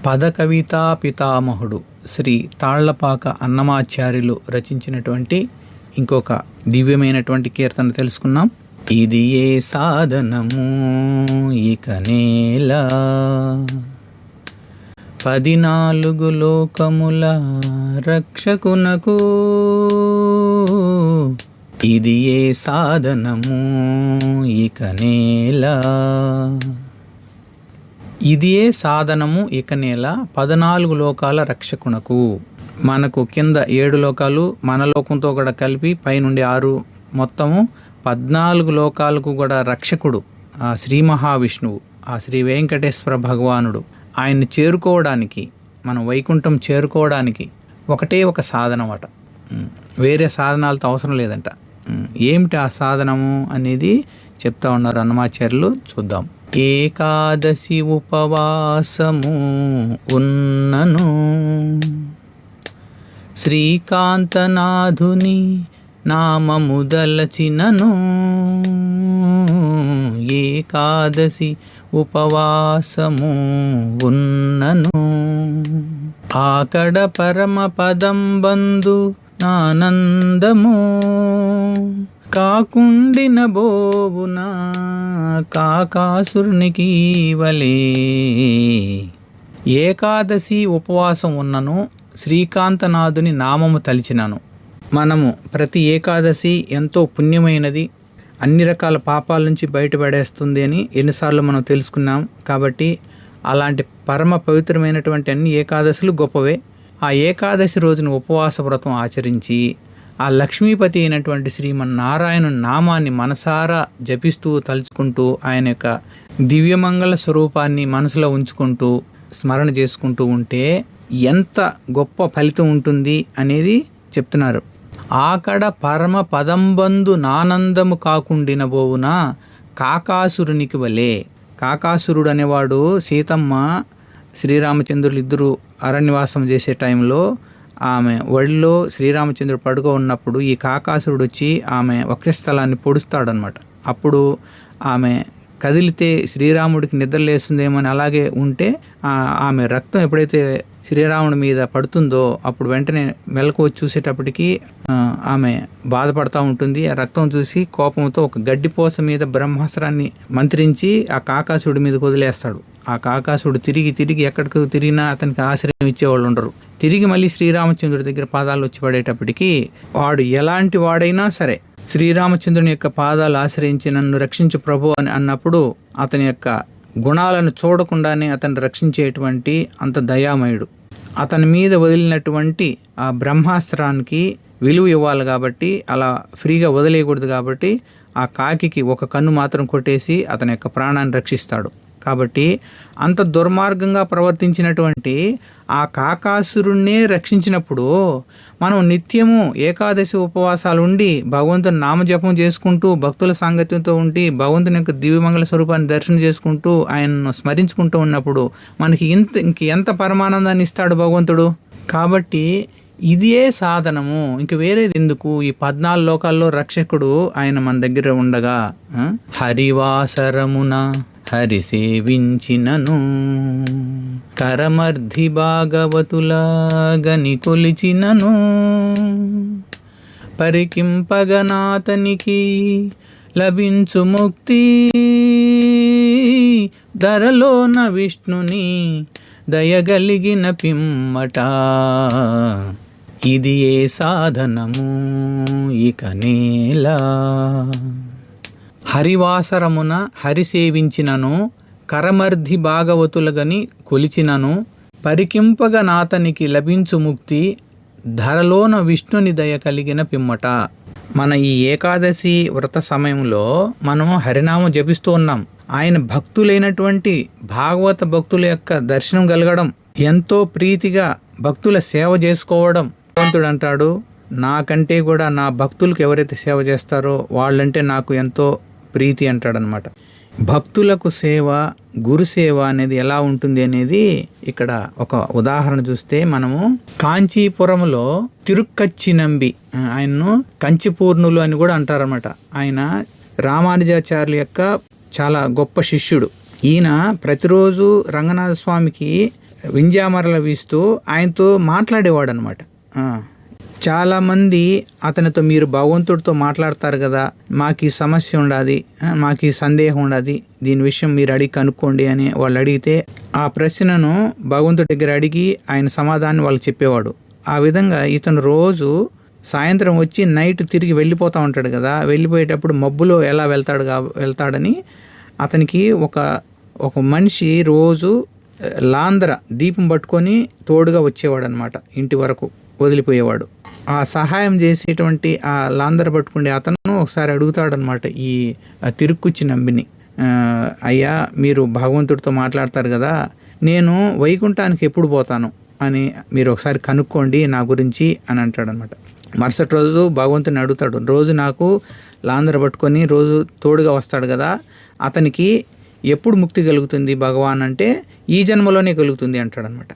పద కవితా పితామహుడు శ్రీ తాళ్లపాక అన్నమాచార్యులు రచించినటువంటి ఇంకొక దివ్యమైనటువంటి కీర్తన తెలుసుకున్నాం. ఇది ఏ సాధనము ఇక నేలా 14 లోకముల రక్షకునకు, ఇది ఏ సాధనము ఇక నేలా. ఇది ఏ సాధనము ఇక నేల 14 లోకాల రక్షకునకు. మనకు కింద 7 లోకాలు మన లోకంతో కూడా కలిపి పైనుండి 6, మొత్తము 14 లోకాలకు కూడా రక్షకుడు ఆ శ్రీ మహావిష్ణువు, ఆ శ్రీ వెంకటేశ్వర భగవానుడు. ఆయన్ని చేరుకోవడానికి, మనం వైకుంఠం చేరుకోవడానికి ఒకటే ఒక సాధనం అట. వేరే సాధనాలతో అవసరం లేదంట. ఏమిటి ఆ సాధనము అనేది చెప్తా ఉన్నారు అన్నమాచార్యులు. చూద్దాం. ఏకాదశి ఉపవాసము ఉన్నను, శ్రీకాంతనాథుని నామము దలచినను. ఏకాదశి ఉపవాసము ఉన్నను, ఆకడ పరమ పదం బంధు ఆనందము. కాకుండిన బోవున కాకాసురునికి వలే. ఏకాదశి ఉపవాసం ఉన్నను, శ్రీకాంతనాథుని నామము తలిచినాను. మనము ప్రతి ఏకాదశి ఎంతో పుణ్యమైనది, అన్ని రకాల పాపాల నుంచి బయటపడేస్తుంది అని ఎన్నిసార్లు మనం తెలుసుకున్నాం. కాబట్టి అలాంటి పరమ పవిత్రమైనటువంటి అన్ని ఏకాదశులు గొప్పవే. ఆ ఏకాదశి రోజున ఉపవాస వ్రతం ఆచరించి ఆ లక్ష్మీపతి అయినటువంటి శ్రీమన్నారాయణ నామాన్ని మనసారా జపిస్తూ తలుచుకుంటూ ఆయన యొక్క దివ్యమంగళ స్వరూపాన్ని మనసులో ఉంచుకుంటూ స్మరణ చేసుకుంటూ ఉంటే ఎంత గొప్ప ఫలితం ఉంటుంది అనేది చెప్తున్నారు. ఆకడ పరమ పదంబందు నానందము కాకుండిన బోవున కాకాసురునికి వలే. కాకాసురుడు అనేవాడు సీతమ్మ శ్రీరామచంద్రులు ఇద్దరు అరణ్యవాసం చేసే టైంలో ఆమె ఒడిలో శ్రీరామచంద్రుడు పడుకో ఉన్నప్పుడు ఈ కాకాసురుడు వచ్చి ఆమె వక్షస్థలాన్ని పొడుస్తాడనమాట. అప్పుడు ఆమె కదిలితే శ్రీరాముడికి నిద్రలేస్తుందేమని అలాగే ఉంటే ఆమె రక్తం ఎప్పుడైతే శ్రీరాముడి మీద పడుతుందో అప్పుడు వెంటనే మెలకు వచ్చి చూసేటప్పటికి ఆమె బాధపడతా ఉంటుంది. ఆ రక్తం చూసి కోపంతో ఒక గడ్డిపోస మీద బ్రహ్మాస్త్రాన్ని మంత్రించి ఆ కాకాసుడి మీద వదిలేస్తాడు. ఆ కాకాసుడు తిరిగి ఎక్కడికి తిరిగినా అతనికి ఆశ్రయం ఇచ్చేవాళ్ళు ఉండరు. తిరిగి మళ్ళీ శ్రీరామచంద్రుడి దగ్గర పాదాలు వచ్చి పడేటప్పటికి వాడు ఎలాంటి వాడైనా సరే శ్రీరామచంద్రుని యొక్క పాదాలు ఆశ్రయించి నన్ను రక్షించు ప్రభు అని అన్నప్పుడు అతని యొక్క గుణాలను చూడకుండానే అతన్ని రక్షించేటువంటి అంత దయామయుడు. అతని మీద వదిలినటువంటి ఆ బ్రహ్మాస్త్రానికి విలువ ఇవ్వాలి కాబట్టి అలా ఫ్రీగా వదిలేయకూడదు. కాబట్టి ఆ కాకికి ఒక కన్ను మాత్రం కొట్టేసి అతని యొక్క ప్రాణాన్ని రక్షిస్తాడు. కాబట్టి అంత దుర్మార్గంగా ప్రవర్తించినటువంటి ఆ కాకాసురుణ్ణే రక్షించినప్పుడు మనం నిత్యము ఏకాదశి ఉపవాసాలు ఉండి భగవంతుని నామజపం చేసుకుంటూ భక్తుల సాంగత్యంతో ఉండి భగవంతుని యొక్క దివ్యమంగళ స్వరూపాన్ని దర్శనం చేసుకుంటూ ఆయనను స్మరించుకుంటూ ఉన్నప్పుడు మనకి ఎంత పరమానందాన్ని ఇస్తాడు భగవంతుడు. కాబట్టి ఇదే సాధనము, ఇంక వేరేది ఎందుకు? ఈ 14 లోకాల్లో రక్షకుడు ఆయన మన దగ్గర ఉండగా హరివాసరమున హరి సేవించినను, కరమర్ధి భాగవతుల గని కొలిచినను. పరికింపగనాతనికి లభించు ముక్తి, ధరలోన విష్ణుని దయగలిగిన పిమ్మట. ఇది ఏ సాధనము ఇక నేలా. హరివాసరమున హరి సేవించినను, కరమర్ధి భాగవతులగని కొలిచినను. పరికింపగ నాతనికి లభించు ముక్తి, ధరలోన విష్ణుని దయ కలిగిన పిమ్మట. మన ఈ ఏకాదశి వ్రత సమయంలో మనము హరినామం జపిస్తూ ఉన్నాం. ఆయన భక్తులైనటువంటి భాగవత భక్తుల యొక్క దర్శనం కలగడం, ఎంతో ప్రీతిగా భక్తుల సేవ చేసుకోవడం. భగవంతుడు అంటాడు, నాకంటే కూడా నా భక్తులకు ఎవరైతే సేవ చేస్తారో వాళ్ళంటే నాకు ఎంతో ప్రీతి అంటాడనమాట. భక్తులకు సేవ, గురుసేవ అనేది ఎలా ఉంటుంది అనేది ఇక్కడ ఒక ఉదాహరణ చూస్తే మనము కాంచీపురంలో తిరుక్కచ్చి నంబి, ఆయన్ను కంచిపూర్ణులు అని కూడా అంటారనమాట. ఆయన రామానుజాచార్యుల యొక్క చాలా గొప్ప శిష్యుడు. ఈయన ప్రతిరోజు రంగనాథ స్వామికి వింజామరలు వీస్తూ ఆయనతో మాట్లాడేవాడు అనమాట. చాలామంది అతనితో మీరు భగవంతుడితో మాట్లాడతారు కదా, మాకు ఈ సమస్య ఉండాది, మాకు ఈ సందేహం ఉండాది, దీని విషయం మీరు అడిగి కనుక్కోండి అని వాళ్ళు అడిగితే ఆ ప్రశ్నను భగవంతుడి దగ్గర అడిగి ఆయన సమాధానం వాళ్ళు చెప్పేవాడు. ఆ విధంగా ఇతను రోజు సాయంత్రం వచ్చి నైట్ తిరిగి వెళ్ళిపోతూ ఉంటాడు కదా, వెళ్ళిపోయేటప్పుడు మబ్బులో ఎలా వెళ్తాడని అతనికి ఒక మనిషి రోజు లాంధ్ర దీపం పట్టుకొని తోడుగా వచ్చేవాడు అనమాట. ఇంటి వరకు వదిలిపోయేవాడు. ఆ సహాయం చేసేటువంటి ఆ లాంధ్ర పట్టుకునే అతను ఒకసారి అడుగుతాడనమాట ఈ తిరుక్కుచ్చి నంబిని, అయ్యా మీరు భగవంతుడితో మాట్లాడతారు కదా, నేను వైకుంఠానికి ఎప్పుడు పోతాను అని మీరు ఒకసారి కనుక్కోండి నా గురించి అని అంటాడనమాట. మరుసటి రోజు భగవంతుని అడుగుతాడు, రోజు నాకు లాంధ్ర పట్టుకొని రోజు తోడుగా వస్తాడు కదా, అతనికి ఎప్పుడు ముక్తి కలుగుతుంది భగవాన్ అంటే ఈ జన్మలోనే కలుగుతుంది అంటాడనమాట.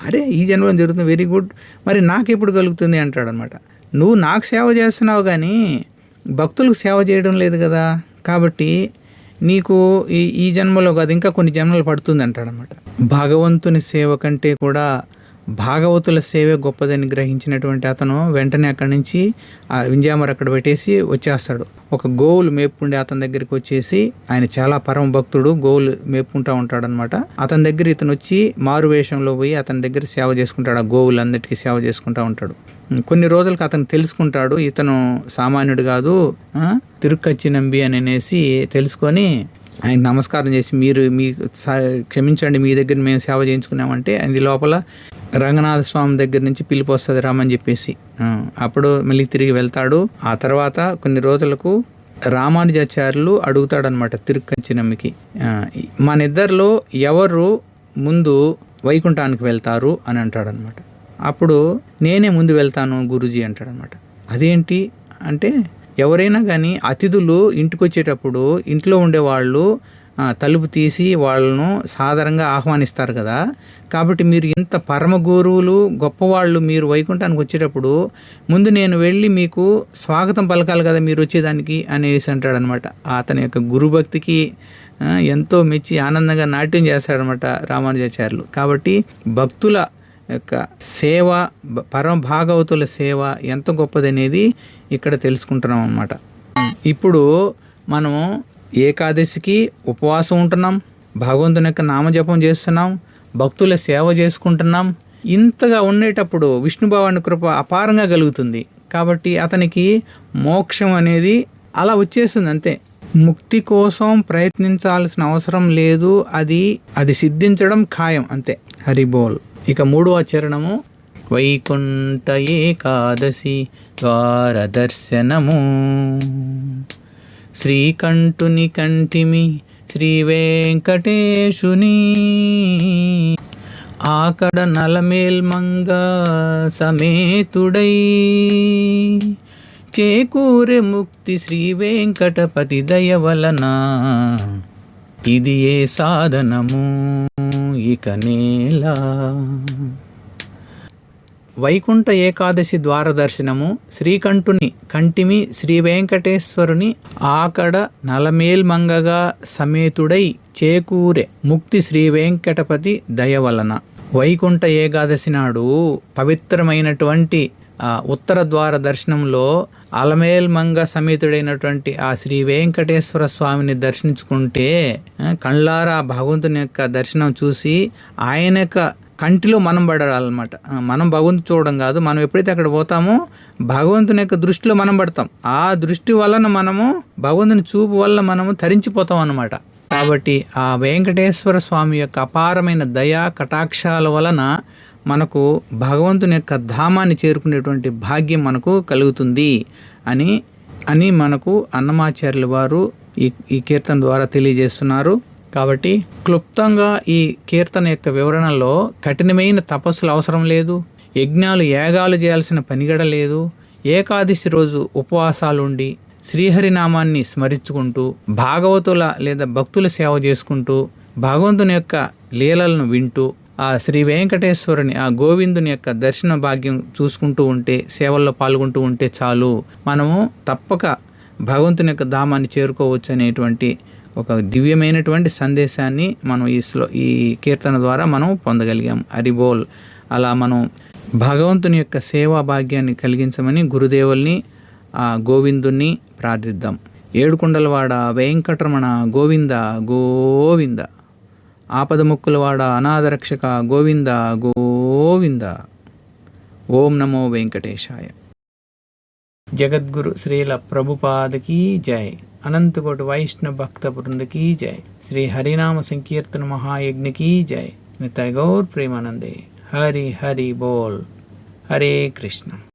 అరే ఈ జన్మలో జరుగుతుంది, వెరీ గుడ్, మరి నాకు ఎప్పుడు కలుగుతుంది అంటాడనమాట. నువ్వు నాకు సేవ చేస్తున్నావు కానీ భక్తులకు సేవ చేయడం లేదు కదా, కాబట్టి నీకు ఈ జన్మలో కాదు ఇంకా కొన్ని జన్మలు పడుతుంది అంటాడనమాట. భగవంతుని సేవ కంటే కూడా భాగవతుల సేవే గొప్పదని గ్రహించినటువంటి అతను వెంటనే అక్కడి నుంచి ఆ వింజామర అక్కడ పెట్టేసి వచ్చేస్తాడు. ఒక గోవులు మేపుకుండే అతని దగ్గరికి వచ్చేసి, ఆయన చాలా పరమ భక్తుడు, గోవులు మేపుకుంటూ ఉంటాడనమాట. అతని దగ్గర ఇతను వచ్చి మారు వేషంలో పోయి అతని దగ్గర సేవ చేసుకుంటాడు, ఆ గోవులందరికీ సేవ చేసుకుంటూ ఉంటాడు. కొన్ని రోజులకు అతను తెలుసుకుంటాడు ఇతను సామాన్యుడు కాదు, తిరుక్కచ్చి నంబి అని అనేసి తెలుసుకొని ఆయనకు నమస్కారం చేసి, మీరు క్షమించండి మీ దగ్గర మేము సేవ చేయించుకున్నామంటే అది లోపల రంగనాథ స్వామి దగ్గర నుంచి పిలుపు వస్తుంది రమ్మని చెప్పేసి అప్పుడు మళ్ళీ తిరిగి వెళ్తాడు. ఆ తర్వాత కొన్ని రోజులకు రామానుజాచార్యులు అడుగుతాడనమాట తిరుక్కచ్చి నమ్మికి, మన ఇద్దరిలో ఎవరు ముందు వైకుంఠానికి వెళ్తారు అని అంటాడనమాట. అప్పుడు నేనే ముందు వెళ్తాను గురూజీ అంటాడనమాట. అదేంటి అంటే, ఎవరైనా కానీ అతిథులు ఇంటికి వచ్చేటప్పుడు ఇంట్లో ఉండేవాళ్ళు తలుపు తీసి వాళ్ళను సాదరంగా ఆహ్వానిస్తారు కదా, కాబట్టి మీరు ఇంత పరమ గురువులు గొప్పవాళ్ళు మీరు వైకుంఠానికి వచ్చేటప్పుడు ముందు నేను వెళ్ళి మీకు స్వాగతం పలకాలి కదా మీరు వచ్చేదానికి అనేసి అంటాడనమాట. అతని యొక్క గురుభక్తికి ఎంతో మెచ్చి ఆనందంగా నాట్యం చేస్తాడనమాట రామానుజాచార్యులు. కాబట్టి భక్తుల యొక్క సేవ, పరమ భాగవతుల సేవ ఎంత గొప్పదనేది ఇక్కడ తెలుసుకుంటున్నాం అన్నమాట. ఇప్పుడు మనము ఏకాదశికి ఉపవాసం ఉంటున్నాం, భగవంతుని యొక్క నామజపం చేస్తున్నాం, భక్తుల సేవ చేసుకుంటున్నాం. ఇంతగా ఉండేటప్పుడు విష్ణు భగవానుడి కృప అపారంగా కలుగుతుంది. కాబట్టి అతనికి మోక్షం అనేది అలా వచ్చేస్తుంది అంతే. ముక్తి కోసం ప్రయత్నించాల్సిన అవసరం లేదు, అది సిద్ధించడం ఖాయం అంతే. హరిబోల్. ఇక 3వ చరణము, వైకుంఠ ఏకాదశి ద్వార దర్శనము, శ్రీకంఠుని కంఠిమి శ్రీ వెంకటేశుని, ఆకడ నలమేల్మంగ సమేతుడై, చేకూరె ముక్తి శ్రీ వెంకటపతి దయ వలన, ఇది ఏ సాధనము ఇక నేలా. వైకుంఠ ఏకాదశి ద్వార దర్శనము, శ్రీకంఠుని కంఠిమి శ్రీ వెంకటేశ్వరుని, ఆకడ నలమేల్మంగగా సమేతుడై, చేకూరె ముక్తి శ్రీ వెంకటపతి దయ వలన. వైకుంఠ ఏకాదశి నాడు పవిత్రమైనటువంటి ఉత్తర ద్వార దర్శనంలో అలమేల్మంగ సమేతుడైనటువంటి ఆ శ్రీ వెంకటేశ్వర స్వామిని దర్శించుకుంటే కళ్ళారా భగవంతుని యొక్క దర్శనం చూసి ఆయన యొక్క కంటిలో మనం పడాలన్నమాట. మనం భగవంతుని చూడడం కాదు, మనం ఎప్పుడైతే అక్కడ పోతామో భగవంతుని యొక్క దృష్టిలో మనం పడతాం. ఆ దృష్టి వలన మనము భగవంతుని చూపు వల్ల మనము తరించిపోతాం అన్నమాట. కాబట్టి ఆ వెంకటేశ్వర స్వామి యొక్క అపారమైన దయా కటాక్షాల వలన మనకు భగవంతుని యొక్క ధామాన్ని చేరుకునేటువంటి భాగ్యం మనకు కలుగుతుంది అని మనకు అన్నమాచార్యుల వారు ఈ కీర్తన ద్వారా తెలియజేస్తున్నారు. కాబట్టి క్లుప్తంగా ఈ కీర్తన యొక్క వివరణలో కఠినమైన తపస్సులు అవసరం లేదు, యజ్ఞాలు యాగాలు చేయాల్సిన పనిగడ లేదు. ఏకాదశి రోజు ఉపవాసాలు ఉండి శ్రీహరినామాన్ని స్మరించుకుంటూ భాగవతుల లేదా భక్తుల సేవ చేసుకుంటూ భగవంతుని యొక్క లీలలను వింటూ ఆ శ్రీ వెంకటేశ్వరుని ఆ గోవిందుని యొక్క దర్శన భాగ్యం చూసుకుంటూ ఉంటే, సేవల్లో పాల్గొంటూ ఉంటే చాలు, మనము తప్పక భగవంతుని యొక్క ధామాన్ని చేరుకోవచ్చు అనేటువంటి ఒక దివ్యమైనటువంటి సందేశాన్ని మనం ఈ కీర్తన ద్వారా మనం పొందగలిగాం. హరిబోల్. అలా మనం భగవంతుని యొక్క సేవా భాగ్యాన్ని కలిగించమని గురుదేవుల్ని, ఆ గోవిందుణ్ణి ప్రార్థిద్దాం. ఏడుకొండలవాడ వెంకటరమణ గోవింద గోవింద, ఆపదముక్కులవాడ అనాథరక్షక గోవింద గోవింద. ఓం నమో వెంకటేశాయ. జగద్గురు శ్రీల ప్రభుపాదకి జై. అనంతకోటి వైష్ణవ భక్త బృందకి జై. శ్రీ హరినామ సంకీర్తన మహాయజ్ఞకి జై. నితాయ్ గౌర్ ప్రేమానందే. హరి హరి బోల్. హరే కృష్ణ.